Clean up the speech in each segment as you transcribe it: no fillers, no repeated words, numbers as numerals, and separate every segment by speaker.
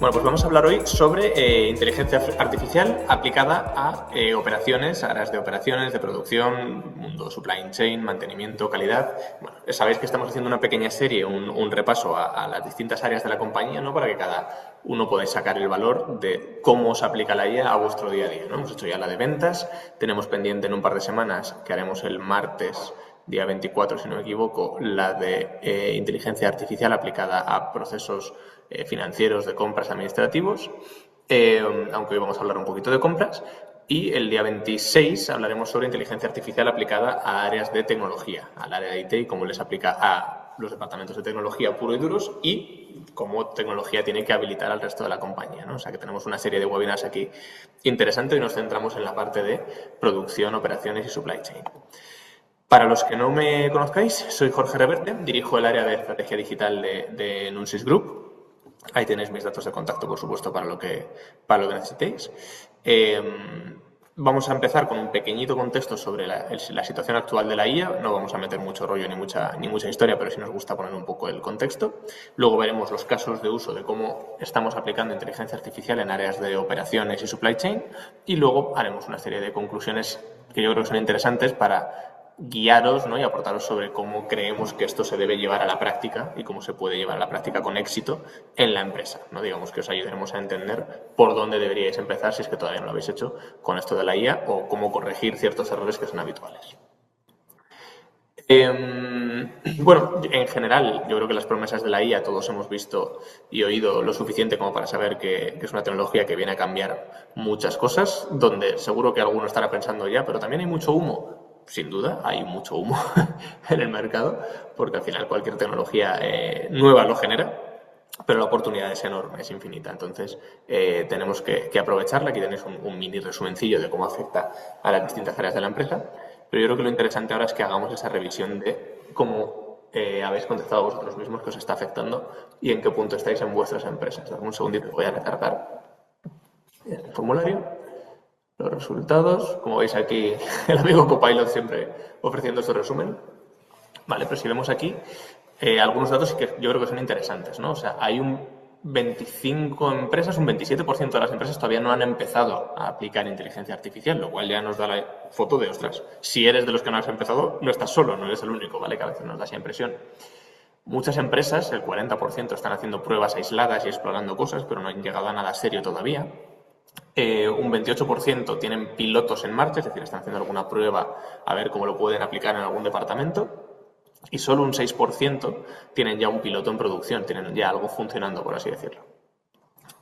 Speaker 1: Bueno, pues vamos a hablar hoy sobre inteligencia artificial aplicada a operaciones, áreas de operaciones, de producción, mundo supply chain, mantenimiento, calidad. Bueno, sabéis que estamos haciendo una pequeña serie, un repaso a las distintas áreas de la compañía, ¿no? Para que cada uno podáis sacar el valor de cómo se aplica la IA a vuestro día a día, ¿no? Hemos hecho ya la de ventas, tenemos pendiente en un par de semanas, que haremos el martes, día 24, si no me equivoco, la de inteligencia artificial aplicada a procesos financieros, de compras, administrativos, aunque hoy vamos a hablar un poquito de compras. Y el día 26 hablaremos sobre inteligencia artificial aplicada a áreas de tecnología, al área de IT y cómo les aplica a los departamentos de tecnología puros y duros y cómo tecnología tiene que habilitar al resto de la compañía, ¿no? O sea que tenemos una serie de webinars aquí interesante y nos centramos en la parte de producción, operaciones y supply chain. Para los que no me conozcáis, soy Jorge Reverte, dirijo el área de estrategia digital de Nunsis Group. Ahí tenéis mis datos de contacto, por supuesto, para lo que necesitéis. Vamos a empezar con un pequeñito contexto sobre la situación actual de la IA. No vamos a meter mucho rollo ni mucha historia, pero sí nos gusta poner un poco el contexto. Luego veremos los casos de uso de cómo estamos aplicando inteligencia artificial en áreas de operaciones y supply chain. Y luego haremos una serie de conclusiones que yo creo que son interesantes para guiaros, ¿no? Y aportaros sobre cómo creemos que esto se debe llevar a la práctica y cómo se puede llevar a la práctica con éxito en la empresa, ¿no? Digamos que os ayudaremos a entender por dónde deberíais empezar, si es que todavía no lo habéis hecho, con esto de la IA o cómo corregir ciertos errores que son habituales. Bueno, en general, yo creo que las promesas de la IA todos hemos visto y oído lo suficiente como para saber que es una tecnología que viene a cambiar muchas cosas, donde seguro que alguno estará pensando ya, pero también hay mucho humo. Sin duda, hay mucho humo en el mercado, porque al final cualquier tecnología nueva lo genera, pero la oportunidad es enorme, es infinita. Entonces, tenemos que aprovecharla. Aquí tenéis un mini resumencillo de cómo afecta a las distintas áreas de la empresa. Pero yo creo que lo interesante ahora es que hagamos esa revisión de cómo habéis contestado vosotros mismos que os está afectando y en qué punto estáis en vuestras empresas. Dame un segundito, voy a recargar el formulario. Los resultados, como veis aquí, el amigo Copilot siempre ofreciendo su resumen. Vale, pero si vemos aquí, algunos datos que yo creo que son interesantes, ¿no? O sea, hay un 25 empresas, un 27% de las empresas todavía no han empezado a aplicar inteligencia artificial, lo cual ya nos da la foto de, ostras, si eres de los que no has empezado, no estás solo, no eres el único, ¿vale? Que a veces nos da esa impresión. Muchas empresas, el 40%, están haciendo pruebas aisladas y explorando cosas, pero no han llegado a nada serio todavía. Un 28% tienen pilotos en marcha, es decir, están haciendo alguna prueba a ver cómo lo pueden aplicar en algún departamento. Y solo un 6% tienen ya un piloto en producción, tienen ya algo funcionando, por así decirlo.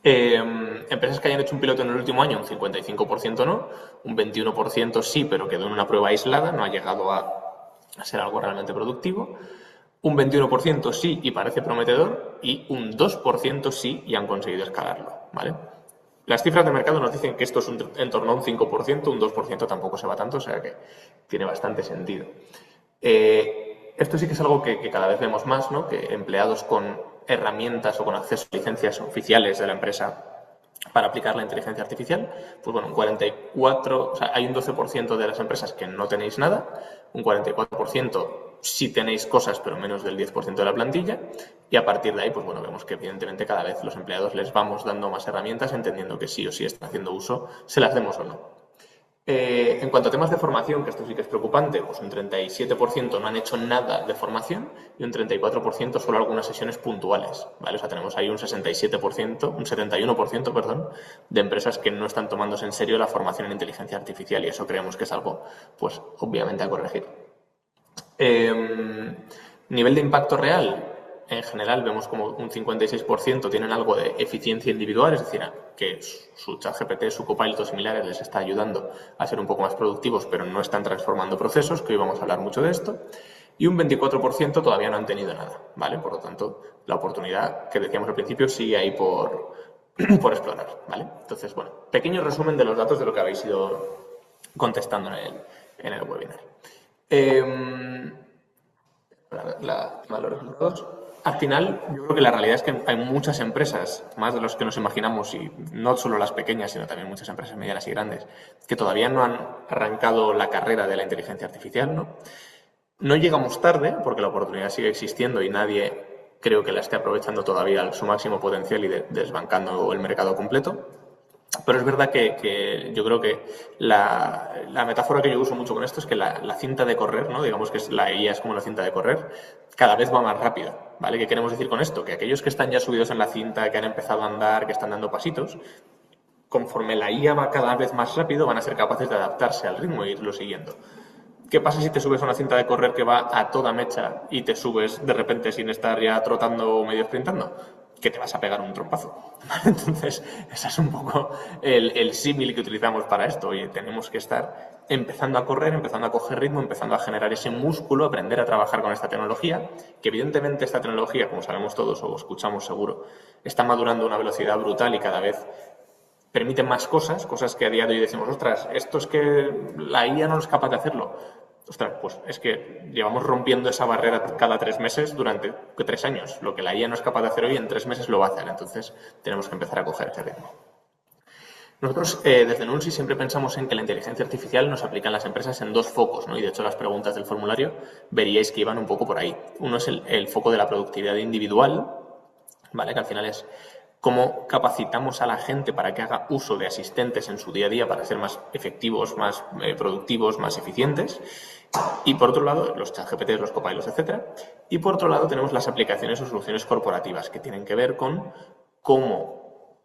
Speaker 1: Empresas que hayan hecho un piloto en el último año, un 55% no, un 21% sí, pero quedó en una prueba aislada, no ha llegado a ser algo realmente productivo. Un 21% sí y parece prometedor, y un 2% sí y han conseguido escalarlo, ¿vale? Las cifras de mercado nos dicen que esto es en torno a un 5%, un 2% tampoco se va tanto, o sea que tiene bastante sentido. Esto sí que es algo que cada vez vemos más, ¿no? Que empleados con herramientas o con acceso a licencias oficiales de la empresa para aplicar la inteligencia artificial, pues bueno, un 44%, o sea, hay un 12% de las empresas que no tenéis nada, un 44% sí tenéis cosas, pero menos del 10% de la plantilla, y a partir de ahí, pues bueno, vemos que evidentemente cada vez los empleados les vamos dando más herramientas, entendiendo que sí o sí están haciendo uso, se las demos o no. En cuanto a temas de formación, que esto sí que es preocupante, pues un 37% no han hecho nada de formación y un 34% solo algunas sesiones puntuales, ¿vale? O sea, tenemos ahí un 67%, un 71%, perdón, de empresas que no están tomándose en serio la formación en inteligencia artificial, y eso creemos que es algo, pues, obviamente a corregir. Nivel de impacto real. En general vemos como un 56% tienen algo de eficiencia individual, es decir, que su ChatGPT, su Copilot o similares les está ayudando a ser un poco más productivos, pero no están transformando procesos, que hoy vamos a hablar mucho de esto. Y un 24% todavía no han tenido nada, ¿vale? Por lo tanto, la oportunidad que decíamos al principio sigue ahí por explorar, ¿vale? Entonces, bueno, pequeño resumen de los datos de lo que habéis ido contestando en el webinar. Los resultados. Al final, yo creo que la realidad es que hay muchas empresas, más de los que nos imaginamos, y no solo las pequeñas, sino también muchas empresas medianas y grandes, que todavía no han arrancado la carrera de la inteligencia artificial, ¿no? No llegamos tarde, porque la oportunidad sigue existiendo y nadie creo que la esté aprovechando todavía a su máximo potencial y desbancando el mercado completo. Pero es verdad que yo creo que la metáfora que yo uso mucho con esto es que la cinta de correr, ¿no? Digamos que la IA es como la cinta de correr, cada vez va más rápido, ¿vale? ¿Qué queremos decir con esto? Que aquellos que están ya subidos en la cinta, que han empezado a andar, que están dando pasitos, conforme la IA va cada vez más rápido, van a ser capaces de adaptarse al ritmo e irlo siguiendo. ¿Qué pasa si te subes a una cinta de correr que va a toda mecha y te subes de repente sin estar ya trotando o medio sprintando? Que te vas a pegar un trompazo. Entonces, ese es un poco el símil que utilizamos para esto. Oye, tenemos que estar empezando a correr, empezando a coger ritmo, empezando a generar ese músculo, aprender a trabajar con esta tecnología, que evidentemente esta tecnología, como sabemos todos o escuchamos seguro, está madurando a una velocidad brutal y cada vez permite más cosas que a día de hoy decimos, ostras, esto es que la IA no es capaz de hacerlo. Ostras, pues es que llevamos rompiendo esa barrera cada 3 meses durante 3 años. Lo que la IA no es capaz de hacer hoy, en 3 meses lo va a hacer. Entonces, tenemos que empezar a coger ese ritmo. Nosotros, desde Nunsi, siempre pensamos en que la inteligencia artificial nos aplica en las empresas en 2 focos, ¿no? Y de hecho, las preguntas del formulario veríais que iban un poco por ahí. Uno es el foco de la productividad individual, ¿vale? Que al final es cómo capacitamos a la gente para que haga uso de asistentes en su día a día para ser más efectivos, más productivos, más eficientes. Y por otro lado, los ChatGPT, los Copilots, etcétera. Y por otro lado, tenemos las aplicaciones o soluciones corporativas que tienen que ver con cómo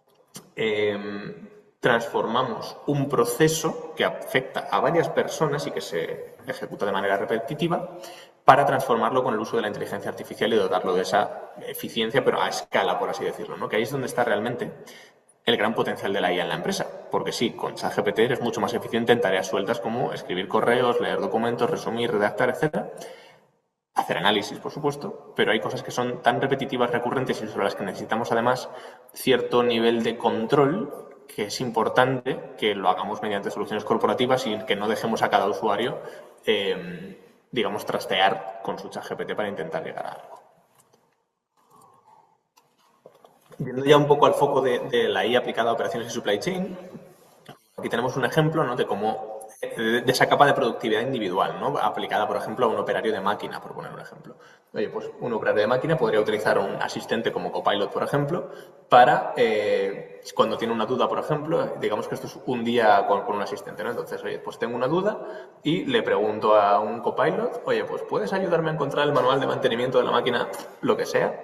Speaker 1: transformamos un proceso que afecta a varias personas y que se ejecuta de manera repetitiva para transformarlo con el uso de la inteligencia artificial y dotarlo de esa eficiencia, pero a escala, por así decirlo, ¿no? Que ahí es donde está realmente el gran potencial de la IA en la empresa. Porque sí, con ChatGPT eres mucho más eficiente en tareas sueltas como escribir correos, leer documentos, resumir, redactar, etcétera. Hacer análisis, por supuesto, pero hay cosas que son tan repetitivas, recurrentes y sobre las que necesitamos además cierto nivel de control que es importante que lo hagamos mediante soluciones corporativas y que no dejemos a cada usuario digamos, trastear con su ChatGPT para intentar llegar a algo. Viendo ya un poco al foco de la IA aplicada a operaciones y supply chain, aquí tenemos un ejemplo, ¿no? De cómo de esa capa de productividad individual, ¿no? Aplicada, por ejemplo, a un operario de máquina, por poner un ejemplo. Oye, pues un operario de máquina podría utilizar un asistente como Copilot, por ejemplo, para cuando tiene una duda, por ejemplo, digamos que esto es un día con un asistente, ¿no? Entonces, oye, pues tengo una duda y le pregunto a un Copilot, oye, pues ¿puedes ayudarme a encontrar el manual de mantenimiento de la máquina, lo que sea?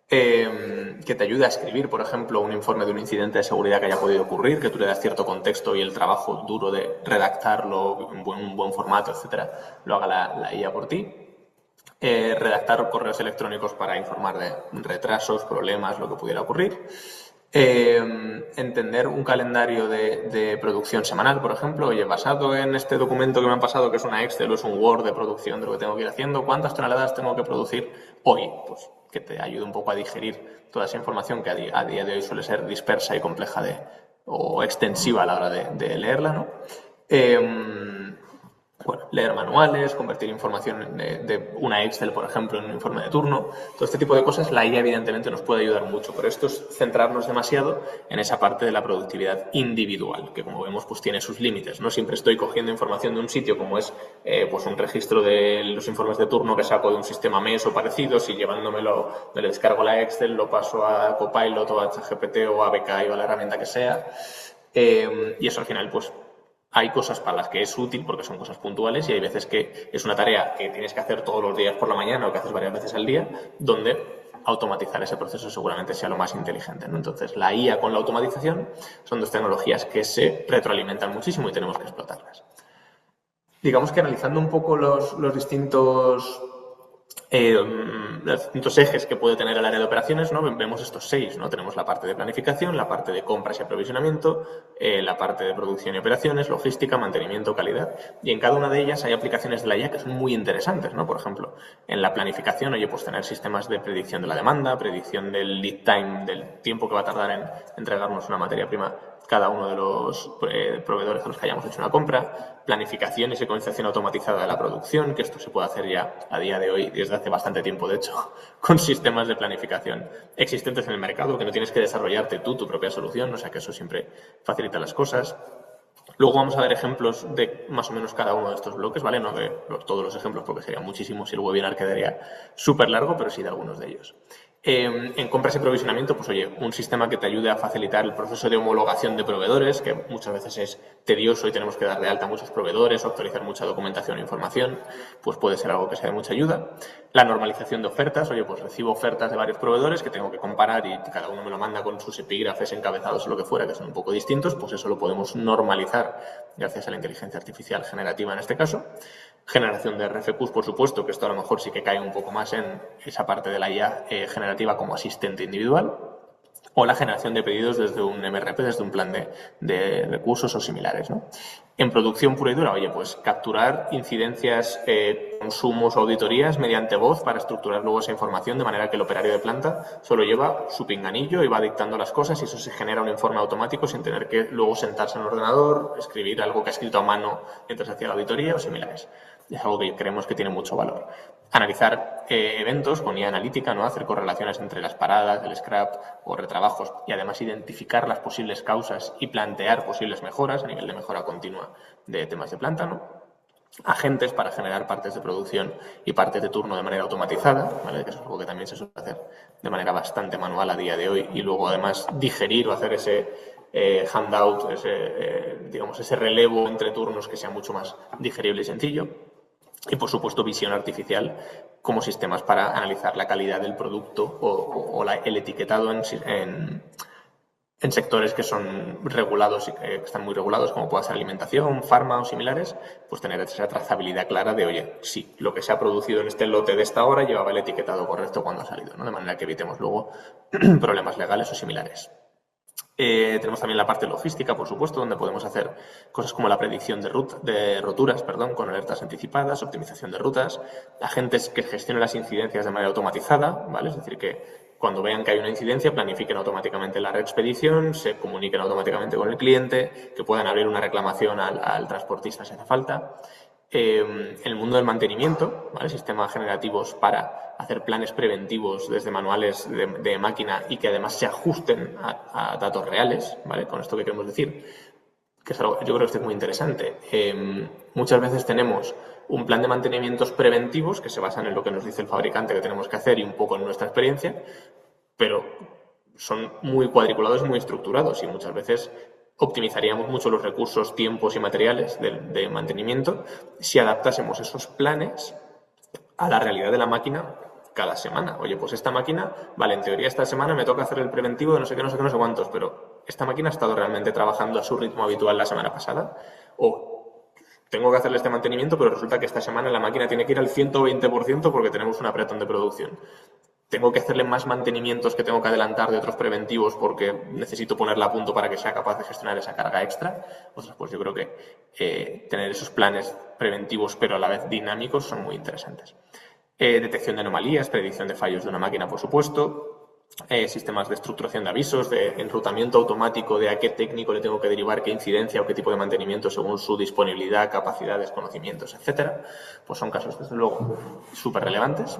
Speaker 1: Que te ayude a escribir, por ejemplo, un informe de un incidente de seguridad que haya podido ocurrir, que tú le das cierto contexto y el trabajo duro de redactarlo en un buen formato, etcétera, lo haga la IA por ti. Redactar correos electrónicos para informar de retrasos, problemas, lo que pudiera ocurrir. Entender un calendario de producción semanal, por ejemplo, oye, basado en este documento que me han pasado, que es una Excel o es un Word de producción de lo que tengo que ir haciendo, ¿cuántas toneladas tengo que producir hoy? Pues que te ayude un poco a digerir toda esa información que a día de hoy suele ser dispersa y compleja o extensiva a la hora de leerla, ¿no? Bueno, leer manuales, convertir información de una Excel, por ejemplo, en un informe de turno. Todo este tipo de cosas, la IA evidentemente nos puede ayudar mucho, pero esto es centrarnos demasiado en esa parte de la productividad individual, que como vemos pues tiene sus límites. No siempre estoy cogiendo información de un sitio como es pues un registro de los informes de turno que saco de un sistema MES o parecidos y llevándomelo, me le descargo la Excel, lo paso a Copilot o a ChatGPT o a BK o a la herramienta que sea. Y eso al final pues hay cosas para las que es útil porque son cosas puntuales y hay veces que es una tarea que tienes que hacer todos los días por la mañana o que haces varias veces al día, donde automatizar ese proceso seguramente sea lo más inteligente, ¿no? Entonces, la IA con la automatización son 2 tecnologías que se retroalimentan muchísimo y tenemos que explotarlas. Digamos que analizando un poco los distintos ejes que puede tener el área de operaciones, ¿no? Vemos estos 6, ¿no? Tenemos la parte de planificación, la parte de compras y aprovisionamiento, la parte de producción y operaciones, logística, mantenimiento, calidad, y en cada una de ellas hay aplicaciones de la IA que son muy interesantes, ¿no? Por ejemplo, en la planificación, oye, pues tener sistemas de predicción de la demanda, predicción del lead time, del tiempo que va a tardar en entregarnos una materia prima cada uno de los proveedores a los que hayamos hecho una compra, planificación y secuenciación automatizada de la producción, que esto se puede hacer ya a día de hoy, desde hace bastante tiempo, de hecho, con sistemas de planificación existentes en el mercado, que no tienes que desarrollarte tú tu propia solución, o sea que eso siempre facilita las cosas. Luego vamos a ver ejemplos de más o menos cada uno de estos bloques, ¿vale? No de todos los ejemplos porque serían muchísimos y el webinar quedaría súper largo, pero sí de algunos de ellos. En compras y provisionamiento, pues oye, un sistema que te ayude a facilitar el proceso de homologación de proveedores, que muchas veces es tedioso y tenemos que dar de alta a muchos proveedores o actualizar mucha documentación e información, pues puede ser algo que sea de mucha ayuda. La normalización de ofertas, oye, pues recibo ofertas de varios proveedores que tengo que comparar y cada uno me lo manda con sus epígrafes, encabezados o lo que fuera, que son un poco distintos, pues eso lo podemos normalizar gracias a la inteligencia artificial generativa en este caso. Generación de RFQs, por supuesto, que esto a lo mejor sí que cae un poco más en esa parte de la IA generativa como asistente individual, o la generación de pedidos desde un MRP, desde un plan de recursos o similares, ¿no? En producción pura y dura, oye, pues capturar incidencias, consumos o auditorías mediante voz para estructurar luego esa información de manera que el operario de planta solo lleva su pinganillo y va dictando las cosas y eso se genera un informe automático sin tener que luego sentarse en el ordenador, escribir algo que ha escrito a mano mientras hacía la auditoría o similares. Es algo que creemos que tiene mucho valor. Analizar eventos con IA analítica, ¿no? Hacer correlaciones entre las paradas, el scrap o retrabajos y además identificar las posibles causas y plantear posibles mejoras a nivel de mejora continua de temas de planta, ¿no? Agentes para generar partes de producción y partes de turno de manera automatizada, ¿vale? Que eso es algo que también se suele hacer de manera bastante manual a día de hoy y luego además digerir o hacer ese handout, ese relevo entre turnos que sea mucho más digerible y sencillo. Y, por supuesto, visión artificial como sistemas para analizar la calidad del producto o el etiquetado en sectores que son regulados y que están muy regulados, como pueda ser alimentación, farma o similares, pues tener esa trazabilidad clara de, oye, sí, lo que se ha producido en este lote de esta hora llevaba el etiquetado correcto cuando ha salido, ¿no? De manera que evitemos luego problemas legales o similares. Tenemos también la parte logística, por supuesto, donde podemos hacer cosas como la predicción de roturas, con alertas anticipadas, optimización de rutas, agentes que gestionen las incidencias de manera automatizada, ¿vale? Es decir, que cuando vean que hay una incidencia, planifiquen automáticamente la reexpedición, se comuniquen automáticamente con el cliente, que puedan abrir una reclamación al transportista si hace falta. En el mundo del mantenimiento, ¿vale? Sistemas generativos para hacer planes preventivos desde manuales de máquina y que además se ajusten a datos reales, ¿vale? Con esto que queremos decir, que es algo, yo creo que esto es muy interesante. Muchas veces tenemos un plan de mantenimientos preventivos que se basan en lo que nos dice el fabricante que tenemos que hacer y un poco en nuestra experiencia, pero son muy cuadriculados y muy estructurados y muchas veces optimizaríamos mucho los recursos, tiempos y materiales de mantenimiento si adaptásemos esos planes a la realidad de la máquina cada semana. Oye, pues esta máquina, vale, en teoría esta semana me toca hacer el preventivo de no sé qué, no sé qué, no sé cuántos, pero esta máquina ha estado realmente trabajando a su ritmo habitual la semana pasada o tengo que hacerle este mantenimiento, pero resulta que esta semana la máquina tiene que ir al 120% porque tenemos un apretón de producción. Tengo que hacerle más mantenimientos que tengo que adelantar de otros preventivos porque necesito ponerla a punto para que sea capaz de gestionar esa carga extra. Pues yo creo que tener esos planes preventivos pero a la vez dinámicos son muy interesantes. Detección de anomalías, predicción de fallos de una máquina, por supuesto. Sistemas de estructuración de avisos, de enrutamiento automático de a qué técnico le tengo que derivar, qué incidencia o qué tipo de mantenimiento según su disponibilidad, capacidades, conocimientos, etcétera. Pues son casos, desde luego, súper relevantes.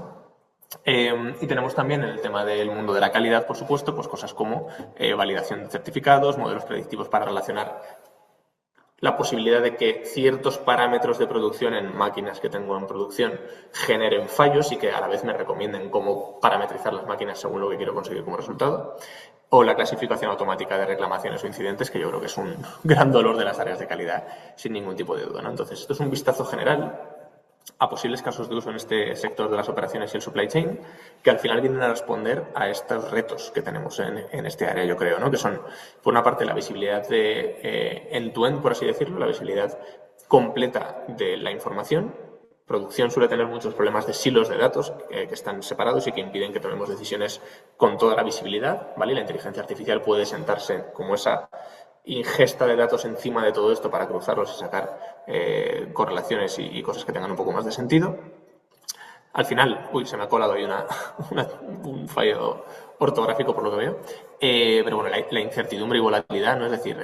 Speaker 1: Y tenemos también en el tema del mundo de la calidad, por supuesto, pues cosas como validación de certificados, modelos predictivos para relacionar la posibilidad de que ciertos parámetros de producción en máquinas que tengo en producción generen fallos y que a la vez me recomienden cómo parametrizar las máquinas según lo que quiero conseguir como resultado. O la clasificación automática de reclamaciones o incidentes, que yo creo que es un gran dolor de las áreas de calidad, sin ningún tipo de duda, ¿no? Entonces, esto es un vistazo general a posibles casos de uso en este sector de las operaciones y el supply chain, que al final vienen a responder a estos retos que tenemos en este área, yo creo, ¿no? Que son, por una parte, la visibilidad de end-to-end, por así decirlo, la visibilidad completa de la información. Producción suele tener muchos problemas de silos de datos que están separados y que impiden que tomemos decisiones con toda la visibilidad, ¿vale? La inteligencia artificial puede sentarse como esa ingesta de datos encima de todo esto para cruzarlos y sacar correlaciones y cosas que tengan un poco más de sentido. Al final, se me ha colado ahí un fallo ortográfico por lo que veo, pero bueno, la incertidumbre y volatilidad, ¿no? Es decir,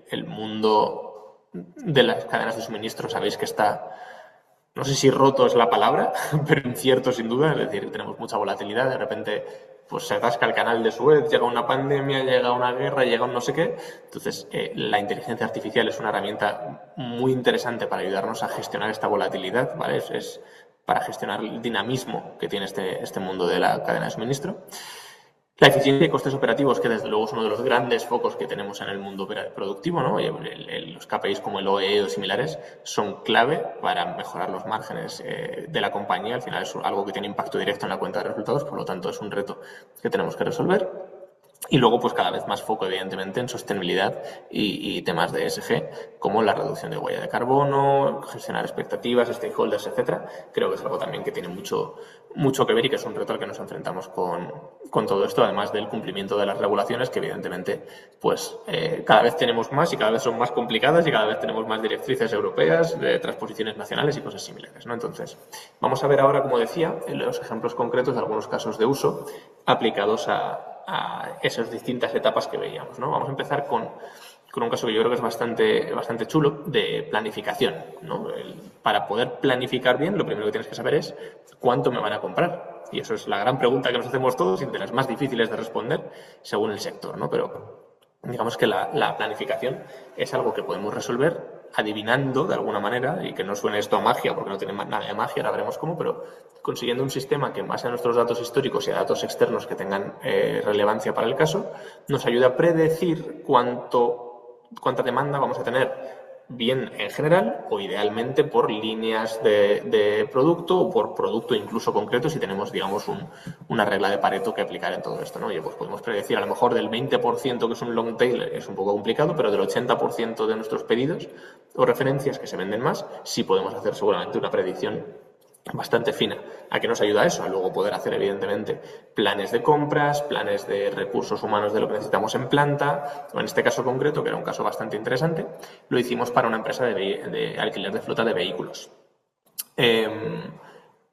Speaker 1: el mundo de las cadenas de suministro, sabéis que está, no sé si roto es la palabra, pero incierto sin duda, es decir, tenemos mucha volatilidad, de repente pues se atasca el canal de Suez, llega una pandemia, llega una guerra, llega un no sé qué. Entonces, la inteligencia artificial es una herramienta muy interesante para ayudarnos a gestionar esta volatilidad, ¿vale? Es para gestionar el dinamismo que tiene este mundo de la cadena de suministro. La eficiencia y costes operativos, que desde luego es uno de los grandes focos que tenemos en el mundo productivo, ¿no? Los KPIs como el OEE o similares son clave para mejorar los márgenes de la compañía. Al final es algo que tiene impacto directo en la cuenta de resultados, por lo tanto es un reto que tenemos que resolver. Y luego, pues cada vez más foco, evidentemente, en sostenibilidad y temas de ESG, como la reducción de huella de carbono, gestionar expectativas, stakeholders, etcétera. Creo que es algo también que tiene mucho que ver y que es un reto al que nos enfrentamos con todo esto, además del cumplimiento de las regulaciones, que evidentemente, pues cada vez tenemos más y cada vez son más complicadas y cada vez tenemos más directrices europeas, de transposiciones nacionales y cosas similares, ¿no? Entonces, vamos a ver ahora, como decía, los ejemplos concretos de algunos casos de uso aplicados a esas distintas etapas que veíamos, ¿no? Vamos a empezar con un caso que yo creo que es bastante chulo, de planificación, ¿no? Para poder planificar bien, lo primero que tienes que saber es cuánto me van a comprar. Y eso es la gran pregunta que nos hacemos todos y de las más difíciles de responder según el sector, ¿no? Pero digamos que la planificación es algo que podemos resolver adivinando de alguna manera, y que no suene esto a magia porque no tiene nada de magia, ahora veremos cómo, pero consiguiendo un sistema que en base a nuestros datos históricos y a datos externos que tengan relevancia para el caso, nos ayuda a predecir cuánta demanda vamos a tener, bien en general o idealmente por líneas de producto o por producto incluso concreto, si tenemos, digamos, una regla de Pareto que aplicar en todo esto, ¿no? Oye, pues podemos predecir a lo mejor del 20% que es un long tail, es un poco complicado, pero del 80% de nuestros pedidos o referencias que se venden más, sí podemos hacer seguramente una predicción bastante fina. ¿A qué nos ayuda eso? A luego poder hacer, evidentemente, planes de compras, planes de recursos humanos de lo que necesitamos en planta, o en este caso concreto, que era un caso bastante interesante, lo hicimos para una empresa de alquiler de flota de vehículos.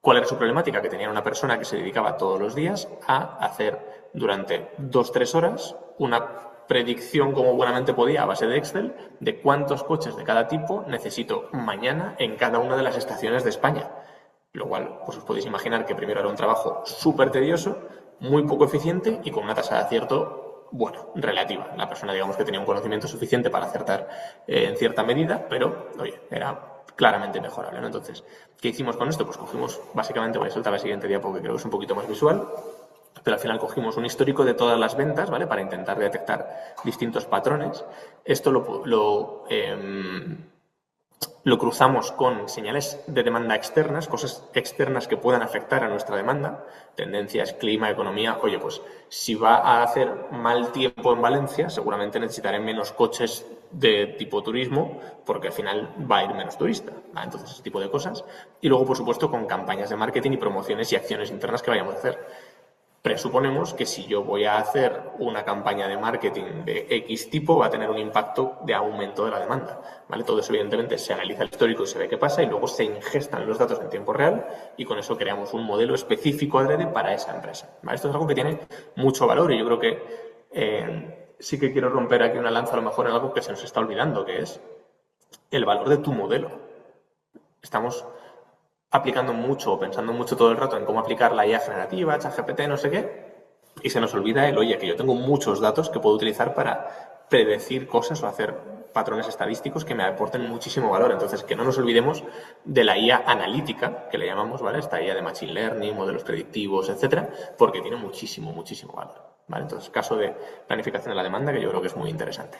Speaker 1: ¿Cuál era su problemática? Que tenía una persona que se dedicaba todos los días a hacer durante 2-3 horas una predicción como buenamente podía a base de Excel de cuántos coches de cada tipo necesito mañana en cada una de las estaciones de España. Lo cual, pues os podéis imaginar que primero era un trabajo súper tedioso, muy poco eficiente y con una tasa de acierto, bueno, relativa. La persona, digamos, que tenía un conocimiento suficiente para acertar en cierta medida, pero, oye, era claramente mejorable, ¿no? Entonces, ¿qué hicimos con esto? Pues cogimos, básicamente, voy a soltar la siguiente diapo que creo que es un poquito más visual, pero al final cogimos un histórico de todas las ventas, ¿vale? Para intentar detectar distintos patrones. Esto lo cruzamos con señales de demanda externas, cosas externas que puedan afectar a nuestra demanda, tendencias, clima, economía. Oye, pues si va a hacer mal tiempo en Valencia, seguramente necesitaré menos coches de tipo turismo, porque al final va a ir menos turista, ¿vale? Entonces, ese tipo de cosas. Y luego, por supuesto, con campañas de marketing y promociones y acciones internas que vayamos a hacer. Presuponemos que si yo voy a hacer una campaña de marketing de X tipo, va a tener un impacto de aumento de la demanda, ¿vale? Todo eso, evidentemente, se analiza el histórico y se ve qué pasa y luego se ingestan los datos en tiempo real y con eso creamos un modelo específico adrede para esa empresa, ¿vale? Esto es algo que tiene mucho valor y yo creo que sí que quiero romper aquí una lanza a lo mejor en algo que se nos está olvidando, que es el valor de tu modelo. Estamos aplicando mucho o pensando mucho todo el rato en cómo aplicar la IA generativa, ChatGPT, no sé qué, y se nos olvida oye, que yo tengo muchos datos que puedo utilizar para predecir cosas o hacer patrones estadísticos que me aporten muchísimo valor. Entonces, que no nos olvidemos de la IA analítica, que le llamamos, ¿vale? Esta IA de Machine Learning, modelos predictivos, etcétera, porque tiene muchísimo valor, ¿vale? Entonces, caso de planificación de la demanda, que yo creo que es muy interesante.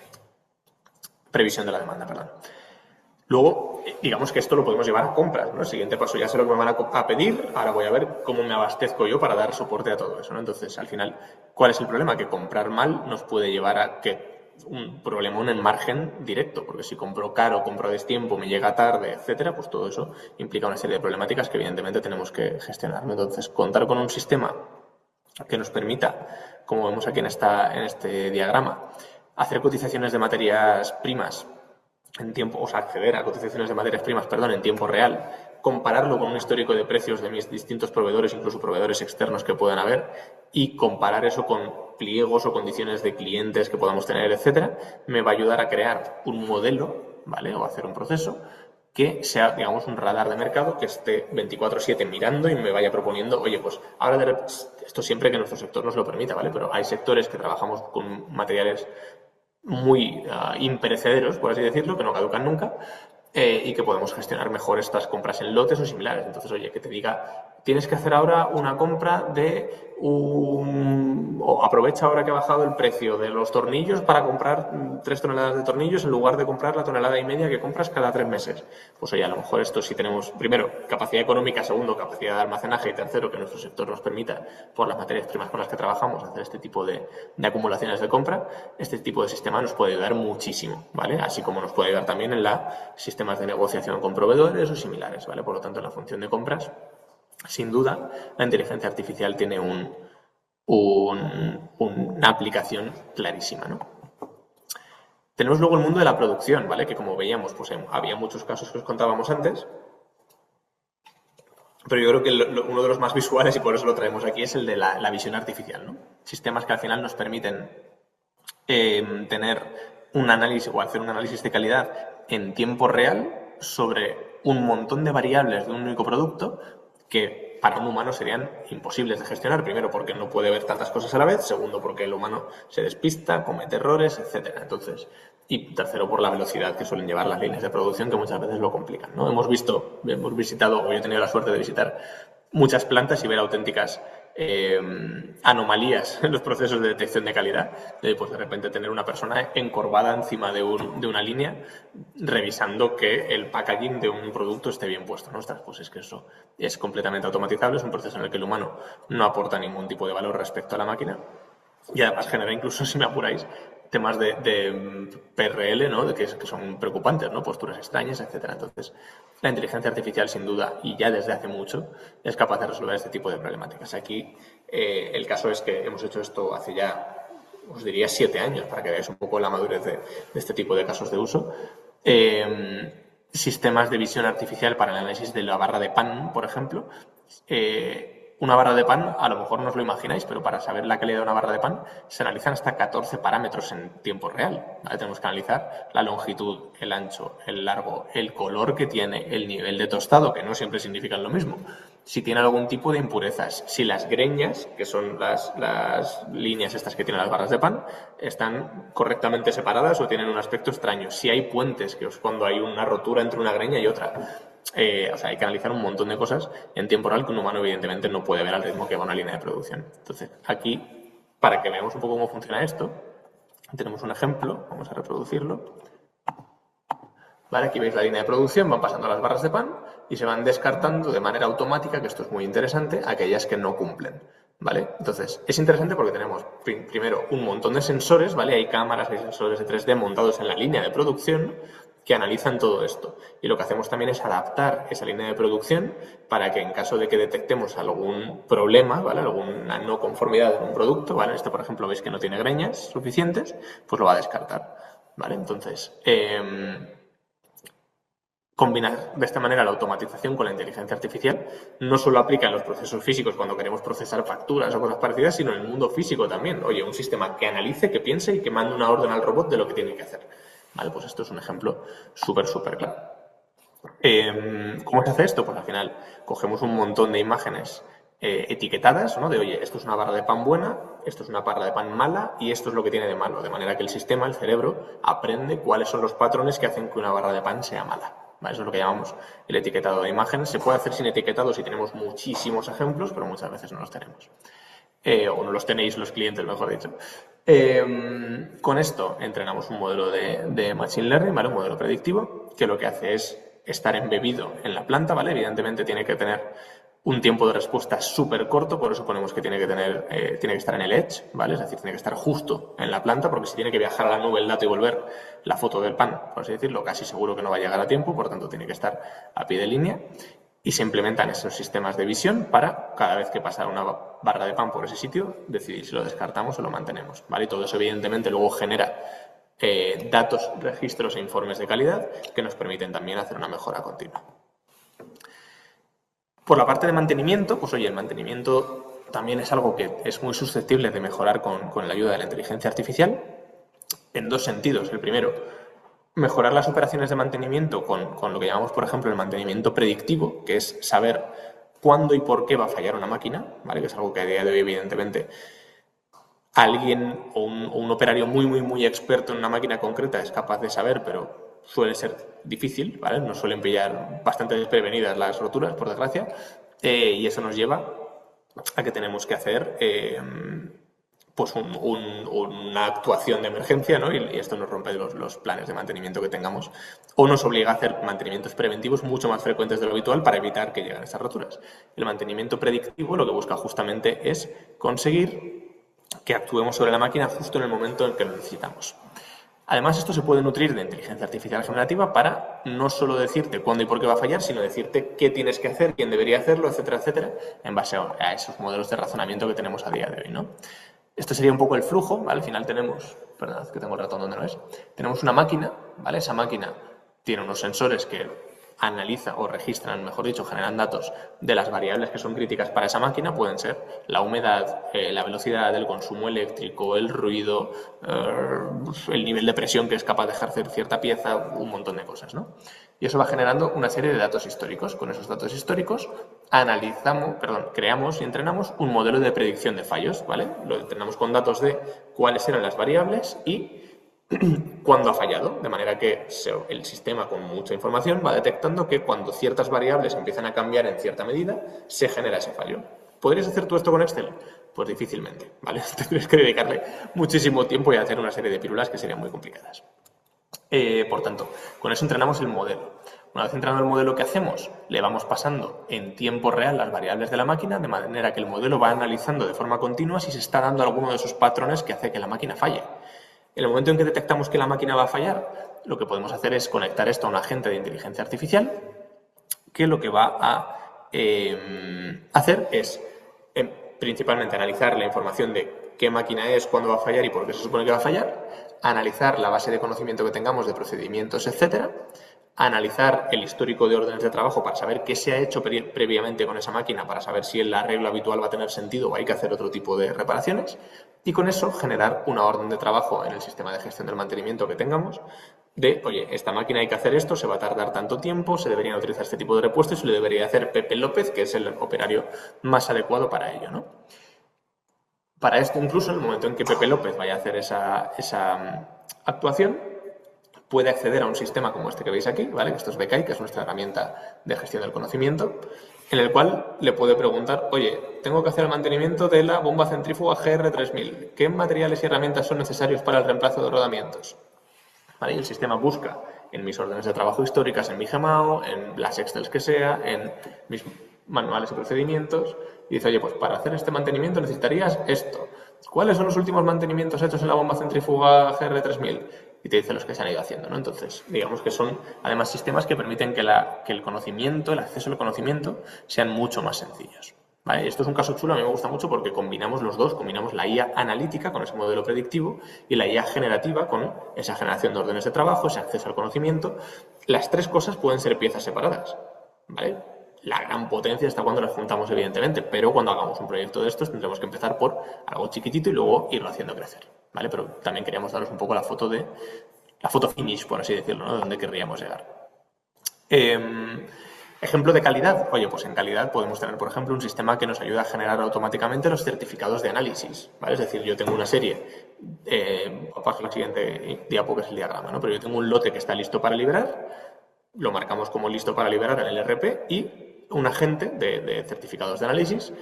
Speaker 1: Previsión de la demanda, perdón. Luego, digamos que esto lo podemos llevar a compras, ¿no? El siguiente paso, ya sé lo que me van a pedir, ahora voy a ver cómo me abastezco yo para dar soporte a todo eso, ¿no? Entonces, al final, ¿cuál es el problema? Que comprar mal nos puede llevar a que un problemón en margen directo, porque si compro caro, compro a destiempo, me llega tarde, etcétera, pues todo eso implica una serie de problemáticas que evidentemente tenemos que gestionar, ¿no? Entonces, contar con un sistema que nos permita, como vemos aquí en este diagrama, hacer cotizaciones de materias primas en tiempo, o sea, acceder a cotizaciones de materias primas, en tiempo real, compararlo con un histórico de precios de mis distintos proveedores, incluso proveedores externos que puedan haber, y comparar eso con pliegos o condiciones de clientes que podamos tener, etcétera, me va a ayudar a crear un modelo, ¿vale? O hacer un proceso que sea, digamos, un radar de mercado que esté 24/7 mirando y me vaya proponiendo, oye, pues ahora esto siempre que nuestro sector nos lo permita, ¿vale? Pero hay sectores que trabajamos con materiales muy imperecederos, por así decirlo, que no caducan nunca, y que podemos gestionar mejor estas compras en lotes o similares. Entonces, oye, que te diga, tienes que hacer ahora una compra de o aprovecha ahora que ha bajado el precio de los tornillos para comprar 3 toneladas de tornillos en lugar de comprar la tonelada y media que compras cada 3 meses. Pues oye, a lo mejor esto sí tenemos, primero, capacidad económica, segundo, capacidad de almacenaje y tercero, que nuestro sector nos permita, por las materias primas con las que trabajamos, hacer este tipo de acumulaciones de compra. Este tipo de sistema nos puede ayudar muchísimo, ¿vale? Así como nos puede ayudar también en sistemas de negociación con proveedores o similares, ¿vale? Por lo tanto, en la función de compras, sin duda, la inteligencia artificial tiene una aplicación clarísima, ¿no? Tenemos luego el mundo de la producción, ¿vale? Que como veíamos, pues había muchos casos que os contábamos antes, pero yo creo que uno de los más visuales, y por eso lo traemos aquí, es el de la visión artificial, ¿no? Sistemas que al final nos permiten tener un análisis o hacer un análisis de calidad en tiempo real sobre un montón de variables de un único producto que para un humano serían imposibles de gestionar. Primero, porque no puede ver tantas cosas a la vez. Segundo, porque el humano se despista, comete errores, etcétera. Entonces, y tercero, por la velocidad que suelen llevar las líneas de producción, que muchas veces lo complican, ¿no? Hemos visitado, o yo he tenido la suerte de visitar muchas plantas y ver auténticas anomalías en los procesos de detección de calidad. Pues de repente tener una persona encorvada encima de una línea revisando que el packaging de un producto esté bien puesto, ¿no? Pues es que eso es completamente automatizable, es un proceso en el que el humano no aporta ningún tipo de valor respecto a la máquina y además genera incluso, si me apuráis, temas de PRL, ¿no? Que son preocupantes, ¿no? Posturas extrañas, etcétera. Entonces, la inteligencia artificial, sin duda, y ya desde hace mucho, es capaz de resolver este tipo de problemáticas. Aquí, el caso es que hemos hecho esto hace ya, os diría, 7 años, para que veáis un poco la madurez de este tipo de casos de uso. Sistemas de visión artificial para el análisis de la barra de pan, por ejemplo. Una barra de pan, a lo mejor no os lo imagináis, pero para saber la calidad de una barra de pan se analizan hasta 14 parámetros en tiempo real, ¿vale? Tenemos que analizar la longitud, el ancho, el largo, el color que tiene, el nivel de tostado, que no siempre significan lo mismo, si tiene algún tipo de impurezas, si las greñas, que son las líneas estas que tienen las barras de pan, están correctamente separadas o tienen un aspecto extraño, si hay puentes, que es cuando hay una rotura entre una greña y otra. O sea, hay que analizar un montón de cosas en tiempo real que un humano evidentemente no puede ver al ritmo que va una línea de producción. Entonces, aquí, para que veamos un poco cómo funciona esto, tenemos un ejemplo, vamos a reproducirlo. Vale, aquí veis la línea de producción, van pasando las barras de pan y se van descartando de manera automática, que esto es muy interesante, aquellas que no cumplen. ¿Vale? Entonces, es interesante porque tenemos primero un montón de sensores, ¿vale? Hay cámaras, hay sensores de 3D montados en la línea de producción que analizan todo esto. Y lo que hacemos también es adaptar esa línea de producción para que en caso de que detectemos algún problema, ¿vale? Alguna no conformidad en un producto, ¿vale? Este, por ejemplo, veis que no tiene greñas suficientes, pues lo va a descartar, ¿vale? Entonces, combinar de esta manera la automatización con la inteligencia artificial no solo aplica en los procesos físicos cuando queremos procesar facturas o cosas parecidas, sino en el mundo físico también. Oye, un sistema que analice, que piense y que mande una orden al robot de lo que tiene que hacer. Vale, pues esto es un ejemplo súper claro. ¿Cómo se hace esto? Pues al final cogemos un montón de imágenes etiquetadas, ¿no? De, oye, esto es una barra de pan buena, esto es una barra de pan mala y esto es lo que tiene de malo. De manera que el sistema, el cerebro, aprende cuáles son los patrones que hacen que una barra de pan sea mala. ¿Vale? Eso es lo que llamamos el etiquetado de imágenes. Se puede hacer sin etiquetado si tenemos muchísimos ejemplos, pero muchas veces no los tenemos. O no los tenéis los clientes, mejor dicho. Con esto entrenamos un modelo de Machine Learning, ¿vale? Un modelo predictivo, que lo que hace es estar embebido en la planta, ¿vale? Evidentemente tiene que tener un tiempo de respuesta súper corto, por eso ponemos que tiene que estar en el edge, ¿vale? Es decir, tiene que estar justo en la planta, porque si tiene que viajar a la nube el dato y volver la foto del pan, por así decirlo, casi seguro que no va a llegar a tiempo, por tanto tiene que estar a pie de línea. Y se implementan esos sistemas de visión para, cada vez que pasa una barra de pan por ese sitio, decidir si lo descartamos o lo mantenemos, ¿vale? Y todo eso, evidentemente, luego genera datos, registros e informes de calidad que nos permiten también hacer una mejora continua. Por la parte de mantenimiento, pues oye, el mantenimiento también es algo que es muy susceptible de mejorar con la ayuda de la inteligencia artificial en dos sentidos. El primero, mejorar las operaciones de mantenimiento con lo que llamamos, por ejemplo, el mantenimiento predictivo, que es saber cuándo y por qué va a fallar una máquina, ¿vale? Que es algo que a día de hoy, evidentemente, alguien o un operario muy experto en una máquina concreta es capaz de saber, pero suele ser difícil, ¿vale? Nos suelen pillar bastante desprevenidas las roturas, por desgracia, y eso nos lleva a que tenemos que hacer pues una actuación de emergencia, ¿no? Y esto nos rompe los planes de mantenimiento que tengamos o nos obliga a hacer mantenimientos preventivos mucho más frecuentes de lo habitual para evitar que lleguen esas roturas. El mantenimiento predictivo lo que busca justamente es conseguir que actuemos sobre la máquina justo en el momento en que lo necesitamos. Además, esto se puede nutrir de inteligencia artificial generativa para no solo decirte cuándo y por qué va a fallar, sino decirte qué tienes que hacer, quién debería hacerlo, etcétera, etcétera, en base a esos modelos de razonamiento que tenemos a día de hoy, ¿no? Esto sería un poco el flujo, ¿vale? Al final tenemos, perdón, que tengo el ratón donde no es, tenemos una máquina, ¿vale? Esa máquina tiene unos sensores que analiza o registran, mejor dicho, generan datos de las variables que son críticas para esa máquina. Pueden ser la humedad, la velocidad, el consumo eléctrico, el ruido, el nivel de presión que es capaz de ejercer cierta pieza, un montón de cosas, ¿no? Y eso va generando una serie de datos históricos. Con esos datos históricos creamos y entrenamos un modelo de predicción de fallos, ¿vale? Lo entrenamos con datos de cuáles eran las variables y cuándo ha fallado, de manera que el sistema con mucha información va detectando que cuando ciertas variables empiezan a cambiar en cierta medida, se genera ese fallo. ¿Podrías hacer tú esto con Excel? Pues difícilmente, ¿vale? Tendrías que dedicarle muchísimo tiempo y hacer una serie de pílulas que serían muy complicadas. Por tanto, con eso entrenamos el modelo. Una vez entrenado el modelo, ¿qué hacemos? Le vamos pasando en tiempo real las variables de la máquina, de manera que el modelo va analizando de forma continua si se está dando alguno de esos patrones que hace que la máquina falle. En el momento en que detectamos que la máquina va a fallar, lo que podemos hacer es conectar esto a un agente de inteligencia artificial que lo que va a hacer es principalmente analizar la información de qué máquina es, cuándo va a fallar y por qué se supone que va a fallar, analizar la base de conocimiento que tengamos de procedimientos, etcétera, analizar el histórico de órdenes de trabajo para saber qué se ha hecho previamente con esa máquina, para saber si el arreglo habitual va a tener sentido o hay que hacer otro tipo de reparaciones, y con eso generar una orden de trabajo en el sistema de gestión del mantenimiento que tengamos de, oye, esta máquina hay que hacer esto, se va a tardar tanto tiempo, se deberían utilizar este tipo de repuestos y lo debería hacer Pepe López, que es el operario más adecuado para ello, ¿no? Para esto, incluso en el momento en que Pepe López vaya a hacer esa actuación, puede acceder a un sistema como este que veis aquí, ¿vale? Esto es Bekai, que es nuestra herramienta de gestión del conocimiento, en el cual le puede preguntar, oye, tengo que hacer el mantenimiento de la bomba centrífuga GR3000. ¿Qué materiales y herramientas son necesarios para el reemplazo de rodamientos? ¿Vale? Y el sistema busca en mis órdenes de trabajo históricas, en mi Gmao, en las Excels que sea, en mis manuales y procedimientos, y dice, oye, pues para hacer este mantenimiento necesitarías esto. ¿Cuáles son los últimos mantenimientos hechos en la bomba centrífuga GR3000? Y te dice los que se han ido haciendo, ¿no? Entonces, digamos que son además sistemas que permiten que el conocimiento, el acceso al conocimiento, sean mucho más sencillos. ¿Vale? Esto es un caso chulo, a mí me gusta mucho porque combinamos los dos, combinamos la IA analítica con ese modelo predictivo y la IA generativa con esa generación de órdenes de trabajo, ese acceso al conocimiento. Las tres cosas pueden ser piezas separadas, ¿vale? La gran potencia está cuando las juntamos, evidentemente, pero cuando hagamos un proyecto de estos tendremos que empezar por algo chiquitito y luego irlo haciendo crecer, ¿vale? Pero también queríamos daros un poco la foto finish, por así decirlo, ¿no? De dónde querríamos llegar. Ejemplo de calidad. Oye, pues en calidad podemos tener, por ejemplo, un sistema que nos ayuda a generar automáticamente los certificados de análisis, ¿vale? Es decir, yo tengo una serie, paso a la siguiente diapo, que es el diagrama, ¿no? Pero yo tengo un lote que está listo para liberar, lo marcamos como listo para liberar en el RP y un agente de certificados de análisis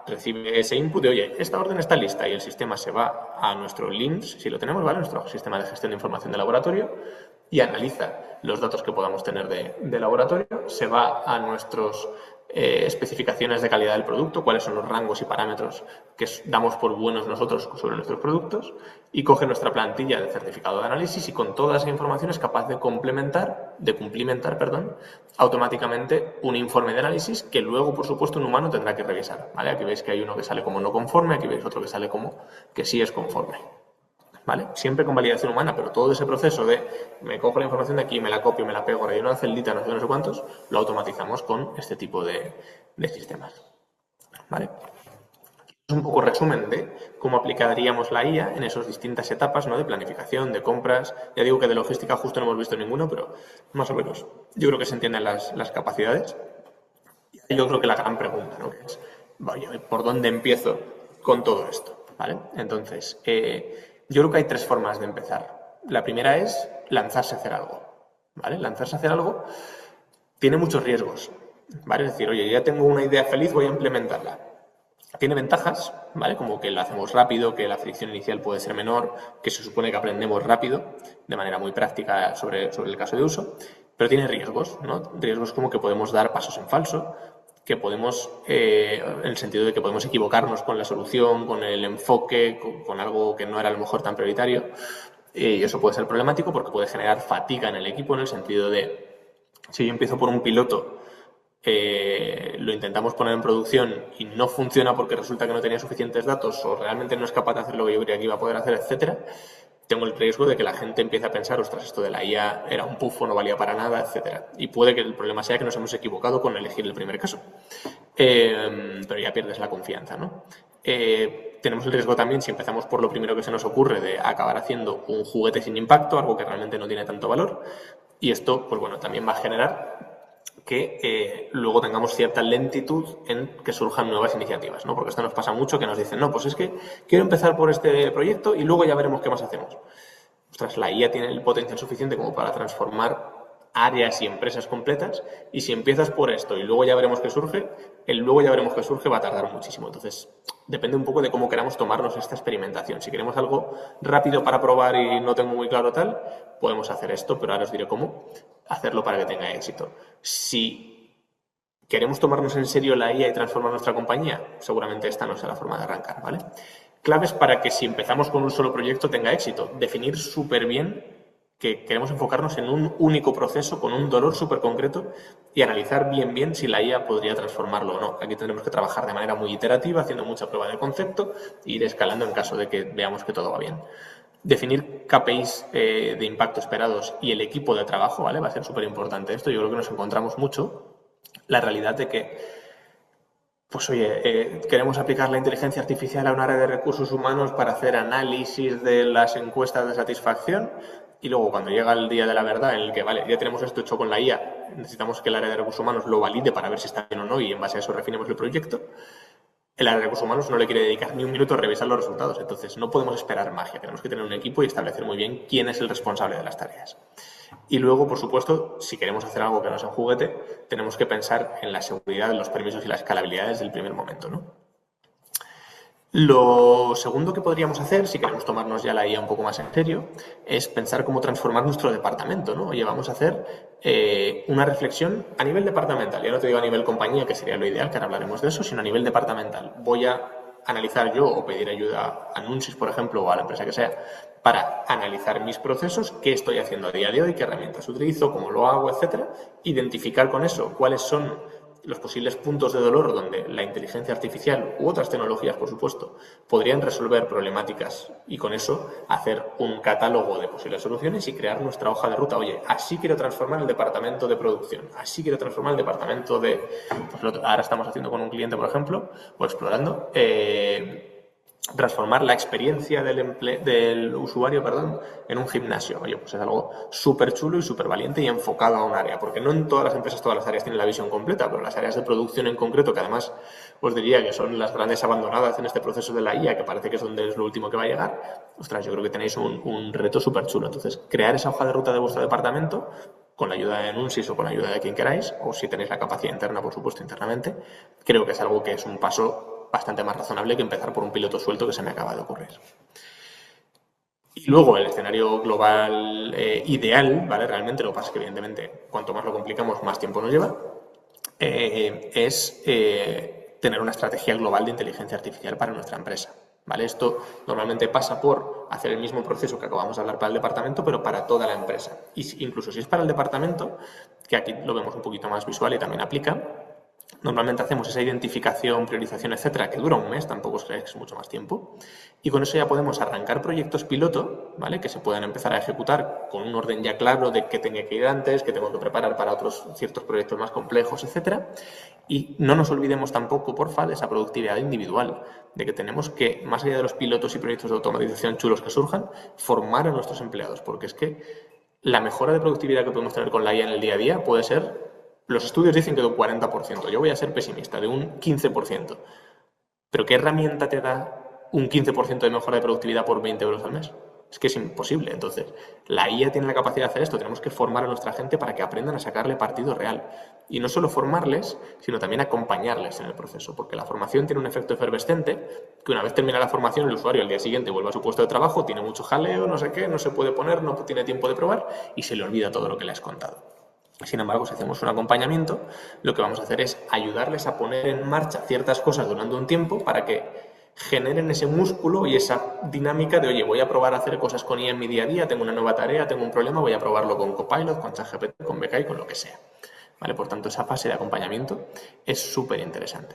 Speaker 1: recibe ese input de, oye, esta orden está lista, y el sistema se va a nuestro LIMS, si lo tenemos, ¿vale? Nuestro sistema de gestión de información de laboratorio, y analiza los datos que podamos tener de laboratorio, se va a nuestras especificaciones de calidad del producto, cuáles son los rangos y parámetros que damos por buenos nosotros sobre nuestros productos, y coge nuestra plantilla de certificado de análisis y con toda esa información es capaz de cumplimentar, automáticamente un informe de análisis que luego, por supuesto, un humano tendrá que revisar, ¿vale? Aquí veis que hay uno que sale como no conforme, aquí veis otro que sale como que sí es conforme, ¿vale? Siempre con validación humana, pero todo ese proceso de me cojo la información de aquí, me la copio, me la pego, relleno una celdita, no sé cuántos, lo automatizamos con este tipo de sistemas, ¿vale? Es un poco resumen de cómo aplicaríamos la IA en esas distintas etapas, ¿no? De planificación, de compras. Ya digo que de logística justo no hemos visto ninguno, pero más o menos yo creo que se entienden las capacidades. Y yo creo que la gran pregunta, ¿no? Que es, oye, ¿por dónde empiezo con todo esto? ¿Vale? Entonces, yo creo que hay tres formas de empezar. La primera es lanzarse a hacer algo, ¿vale? Lanzarse a hacer algo tiene muchos riesgos, ¿vale? Es decir, oye, ya tengo una idea feliz, voy a implementarla. Tiene ventajas, ¿vale? Como que lo hacemos rápido, que la fricción inicial puede ser menor, que se supone que aprendemos rápido, de manera muy práctica sobre el caso de uso, pero tiene riesgos, ¿no? Riesgos como que podemos dar pasos en falso, que podemos, en el sentido de que podemos equivocarnos con la solución, con el enfoque, con algo que no era a lo mejor tan prioritario, y eso puede ser problemático porque puede generar fatiga en el equipo, en el sentido de, si yo empiezo por un piloto, lo intentamos poner en producción y no funciona porque resulta que no tenía suficientes datos o realmente no es capaz de hacer lo que yo creía que iba a poder hacer, etcétera, tengo el riesgo de que la gente empiece a pensar, ostras, esto de la IA era un pufo, no valía para nada, etcétera. Y puede que el problema sea que nos hemos equivocado con elegir el primer caso. Pero ya pierdes la confianza, ¿no? Tenemos el riesgo también, si empezamos por lo primero que se nos ocurre, de acabar haciendo un juguete sin impacto, algo que realmente no tiene tanto valor. Y esto, pues bueno, también va a generar que luego tengamos cierta lentitud en que surjan nuevas iniciativas, ¿no? Porque esto nos pasa mucho, que nos dicen, no, pues es que quiero empezar por este proyecto y luego ya veremos qué más hacemos. Ostras, la IA tiene el potencial suficiente como para transformar áreas y empresas completas, y si empiezas por esto y luego ya veremos qué surge, el luego ya veremos qué surge va a tardar muchísimo. Entonces, depende un poco de cómo queramos tomarnos esta experimentación. Si queremos algo rápido para probar y no tengo muy claro tal, podemos hacer esto, pero ahora os diré cómo hacerlo para que tenga éxito. Si queremos tomarnos en serio la IA y transformar nuestra compañía, seguramente esta no sea la forma de arrancar, ¿vale? Claves para que si empezamos con un solo proyecto tenga éxito. Definir súper bien que queremos enfocarnos en un único proceso con un dolor súper concreto y analizar bien si la IA podría transformarlo o no. Aquí tendremos que trabajar de manera muy iterativa, haciendo mucha prueba de concepto e ir escalando en caso de que veamos que todo va bien. Definir KPIs de impacto esperados y el equipo de trabajo, ¿vale? Va a ser súper importante esto. Yo creo que nos encontramos mucho la realidad de que, pues oye, queremos aplicar la inteligencia artificial a un área de recursos humanos para hacer análisis de las encuestas de satisfacción, y luego cuando llega el día de la verdad en el que, vale, ya tenemos esto hecho con la IA, necesitamos que el área de recursos humanos lo valide para ver si está bien o no y en base a eso refinemos el proyecto, el área de recursos humanos no le quiere dedicar ni un minuto a revisar los resultados. Entonces no podemos esperar magia, tenemos que tener un equipo y establecer muy bien quién es el responsable de las tareas. Y luego, por supuesto, si queremos hacer algo que no sea un juguete, tenemos que pensar en la seguridad, en los permisos y la escalabilidad desde el primer momento, ¿no? Lo segundo que podríamos hacer, si queremos tomarnos ya la IA un poco más en serio, es pensar cómo transformar nuestro departamento, ¿no? Oye, vamos a hacer una reflexión a nivel departamental. Ya no te digo a nivel compañía, que sería lo ideal, que ahora hablaremos de eso, sino a nivel departamental. Voy a analizar yo o pedir ayuda a Nunsis, por ejemplo, o a la empresa que sea, para analizar mis procesos, qué estoy haciendo a día de hoy, qué herramientas utilizo, cómo lo hago, etcétera. Identificar con eso cuáles son los posibles puntos de dolor donde la inteligencia artificial u otras tecnologías, por supuesto, podrían resolver problemáticas y con eso hacer un catálogo de posibles soluciones y crear nuestra hoja de ruta. Oye, así quiero transformar el departamento de producción, así quiero transformar el departamento de... Pues ahora estamos haciendo con un cliente, por ejemplo, o explorando... transformar la experiencia del usuario, en un gimnasio. Oye, pues es algo súper chulo y súper valiente y enfocado a un área, porque no en todas las empresas, todas las áreas tienen la visión completa, pero las áreas de producción en concreto, que además os diría que son las grandes abandonadas en este proceso de la IA, que parece que es donde es lo último que va a llegar, ostras, yo creo que tenéis un reto súper chulo. Entonces, crear esa hoja de ruta de vuestro departamento, con la ayuda de Nunsis o con la ayuda de quien queráis, o si tenéis la capacidad interna, por supuesto, internamente, creo que es algo que es un paso bastante más razonable que empezar por un piloto suelto que se me acaba de ocurrir. Y luego el escenario global ideal, ¿vale? Realmente lo que pasa es que evidentemente cuanto más lo complicamos, más tiempo nos lleva, es tener una estrategia global de inteligencia artificial para nuestra empresa. ¿Vale? Esto normalmente pasa por hacer el mismo proceso que acabamos de hablar para el departamento, pero para toda la empresa. Y incluso si es para el departamento, que aquí lo vemos un poquito más visual y también aplica, normalmente hacemos esa identificación, priorización, etcétera, que dura un mes, tampoco es mucho más tiempo. Y con eso ya podemos arrancar proyectos piloto, ¿vale? Que se puedan empezar a ejecutar con un orden ya claro de qué tenía que ir antes, qué tengo que preparar para otros ciertos proyectos más complejos, etcétera. Y no nos olvidemos tampoco, porfa, de esa productividad individual, de que tenemos que, más allá de los pilotos y proyectos de automatización chulos que surjan, formar a nuestros empleados, porque es que la mejora de productividad que podemos tener con la IA en el día a día puede ser... Los estudios dicen que de un 40%, yo voy a ser pesimista, de un 15%. ¿Pero qué herramienta te da un 15% de mejora de productividad por 20 euros al mes? Es que es imposible. Entonces, la IA tiene la capacidad de hacer esto. Tenemos que formar a nuestra gente para que aprendan a sacarle partido real. Y no solo formarles, sino también acompañarles en el proceso, porque la formación tiene un efecto efervescente que una vez termina la formación, el usuario al día siguiente vuelve a su puesto de trabajo, tiene mucho jaleo, no sé qué, no se puede poner, no tiene tiempo de probar y se le olvida todo lo que le has contado. Sin embargo, si hacemos un acompañamiento, lo que vamos a hacer es ayudarles a poner en marcha ciertas cosas durante un tiempo para que generen ese músculo y esa dinámica de, oye, voy a probar a hacer cosas con IA en mi día a día, tengo una nueva tarea, tengo un problema, voy a probarlo con Copilot, con ChatGPT, con BK y con lo que sea. ¿Vale? Por tanto, esa fase de acompañamiento es súper interesante.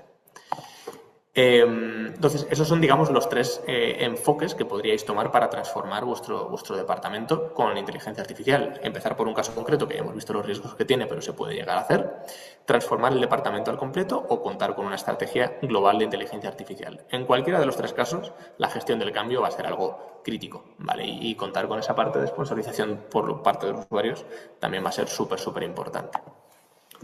Speaker 1: Entonces, esos son, digamos, los tres enfoques que podríais tomar para transformar vuestro departamento con inteligencia artificial. Empezar por un caso concreto que ya hemos visto los riesgos que tiene, pero se puede llegar a hacer. Transformar el departamento al completo o contar con una estrategia global de inteligencia artificial. En cualquiera de los tres casos, la gestión del cambio va a ser algo crítico, ¿vale? Y contar con esa parte de sponsorización por parte de los usuarios también va a ser súper, súper importante.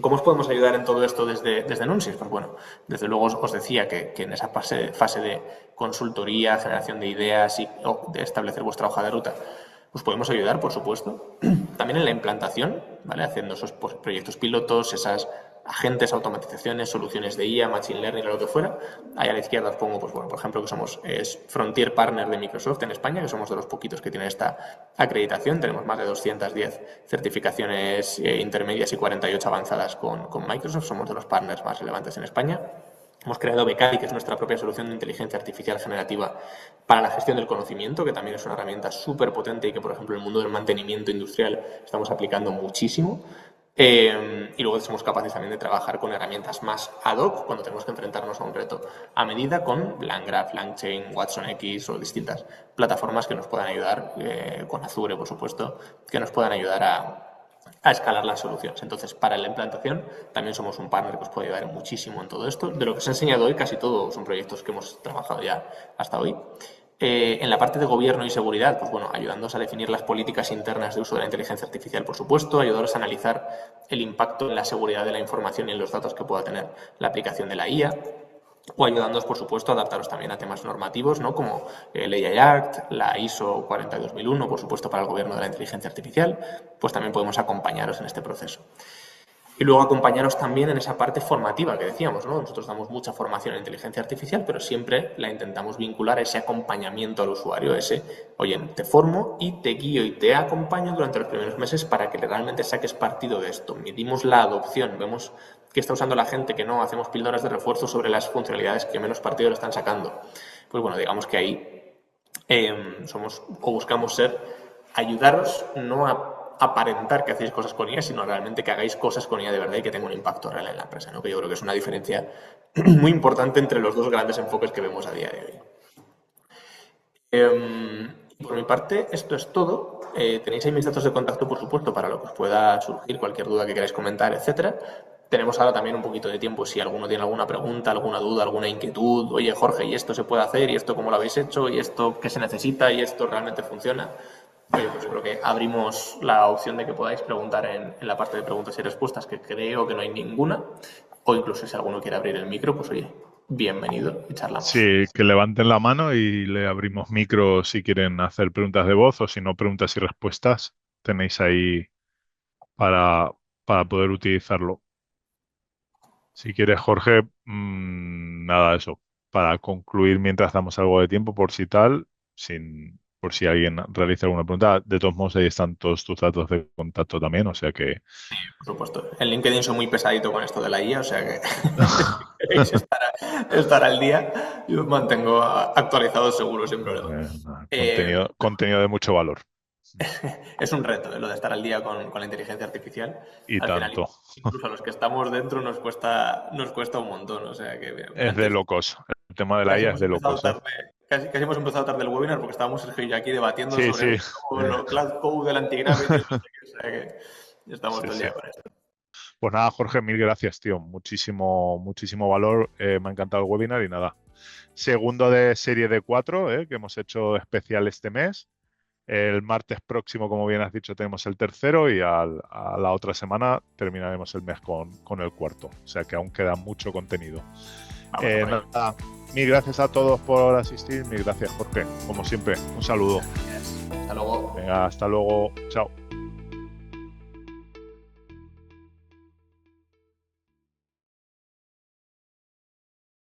Speaker 1: ¿Cómo os podemos ayudar en todo esto desde Nunsis? Pues bueno, desde luego os decía que en esa fase de consultoría, generación de ideas y de establecer vuestra hoja de ruta, os podemos ayudar, por supuesto. También en la implantación, ¿vale? Haciendo esos proyectos pilotos, esas agentes, automatizaciones, soluciones de IA, Machine Learning o lo que fuera. Ahí a la izquierda os pongo, pues bueno, por ejemplo, que somos Frontier Partner de Microsoft en España, que somos de los poquitos que tienen esta acreditación. Tenemos más de 210 certificaciones intermedias y 48 avanzadas con Microsoft. Somos de los partners más relevantes en España. Hemos creado Becari, que es nuestra propia solución de inteligencia artificial generativa para la gestión del conocimiento, que también es una herramienta súper potente y que, por ejemplo, en el mundo del mantenimiento industrial estamos aplicando muchísimo. Y luego somos capaces también de trabajar con herramientas más ad hoc cuando tenemos que enfrentarnos a un reto a medida con LangGraph, LangChain, WatsonX o distintas plataformas que nos puedan ayudar, con Azure, por supuesto, que nos puedan ayudar a escalar las soluciones. Entonces, para la implantación también somos un partner que os puede ayudar muchísimo en todo esto. De lo que os he enseñado hoy, casi todo son proyectos que hemos trabajado ya hasta hoy. En la parte de gobierno y seguridad, pues bueno, ayudándoos a definir las políticas internas de uso de la inteligencia artificial, por supuesto, ayudaros a analizar el impacto en la seguridad de la información y en los datos que pueda tener la aplicación de la IA, o ayudándoos, por supuesto, a adaptaros también a temas normativos, ¿no? Como el AI Act, la ISO 42001, por supuesto, para el gobierno de la inteligencia artificial, pues también podemos acompañaros en este proceso. Y luego acompañaros también en esa parte formativa que decíamos, ¿no? Nosotros damos mucha formación en inteligencia artificial, pero siempre la intentamos vincular a ese acompañamiento al usuario, oye, te formo y te guío y te acompaño durante los primeros meses para que realmente saques partido de esto. Medimos la adopción, vemos qué está usando la gente, que no, hacemos píldoras de refuerzo sobre las funcionalidades que menos partido le están sacando. Pues bueno, digamos que ahí somos o buscamos ayudaros no a aparentar que hacéis cosas con ella, sino realmente que hagáis cosas con ella de verdad y que tenga un impacto real en la empresa, ¿no? Que yo creo que es una diferencia muy importante entre los dos grandes enfoques que vemos a día de hoy. Por mi parte, esto es todo. Tenéis ahí mis datos de contacto, por supuesto, para lo que os pueda surgir, cualquier duda que queráis comentar, etcétera. Tenemos ahora también un poquito de tiempo si alguno tiene alguna pregunta, alguna duda, alguna inquietud. Oye, Jorge, ¿y esto se puede hacer? ¿Y esto cómo lo habéis hecho? ¿Y esto qué se necesita? ¿Y esto realmente funciona? Oye, pues yo creo que abrimos la opción de que podáis preguntar en la parte de preguntas y respuestas, que creo que no hay ninguna. O incluso si alguno quiere abrir el micro, pues oye, bienvenido y charlamos.
Speaker 2: Sí, que levanten la mano y le abrimos micro si quieren hacer preguntas de voz o si no, preguntas y respuestas. Tenéis ahí para, para poder utilizarlo. Si quieres, Jorge, nada, eso. Para concluir mientras damos algo de tiempo, por si tal, por si alguien realiza alguna pregunta. De todos modos, ahí están todos tus datos de contacto también, o sea que
Speaker 1: Por supuesto. En LinkedIn soy muy pesadito con esto de la IA, o sea que si queréis estar al día, yo os mantengo actualizado seguro, sin problema.
Speaker 2: contenido de mucho valor.
Speaker 1: Es un reto, lo de estar al día con la inteligencia artificial.
Speaker 2: Y
Speaker 1: Al final,
Speaker 2: tanto.
Speaker 1: incluso a los que estamos dentro nos cuesta un montón. O sea que
Speaker 2: Es de
Speaker 1: antes
Speaker 2: locos. El tema de la
Speaker 1: casi
Speaker 2: IA es
Speaker 1: hemos
Speaker 2: de
Speaker 1: empezado
Speaker 2: locos, ¿eh?
Speaker 1: tarde, casi hemos empezado tarde el webinar porque estábamos Sergio y yo aquí debatiendo
Speaker 2: Sí,
Speaker 1: sobre
Speaker 2: sí.
Speaker 1: lo cloud code, el antigravity, no sé qué, o sea que estamos
Speaker 2: Sí,
Speaker 1: todo el
Speaker 2: sí.
Speaker 1: día con esto.
Speaker 2: Pues nada, Jorge, mil gracias, tío. Muchísimo, muchísimo valor. Me ha encantado el webinar y nada. Segundo de serie de 4, que hemos hecho especial este mes. El martes próximo, como bien has dicho, tenemos el tercero y a la otra semana terminaremos el mes con el cuarto. O sea que aún queda mucho contenido.
Speaker 1: Vamos a por ello.
Speaker 2: Nada, mil gracias a todos por asistir. Mil gracias, Jorge. Como siempre, un saludo.
Speaker 1: Gracias. Hasta luego.
Speaker 2: Venga, hasta luego. Chao.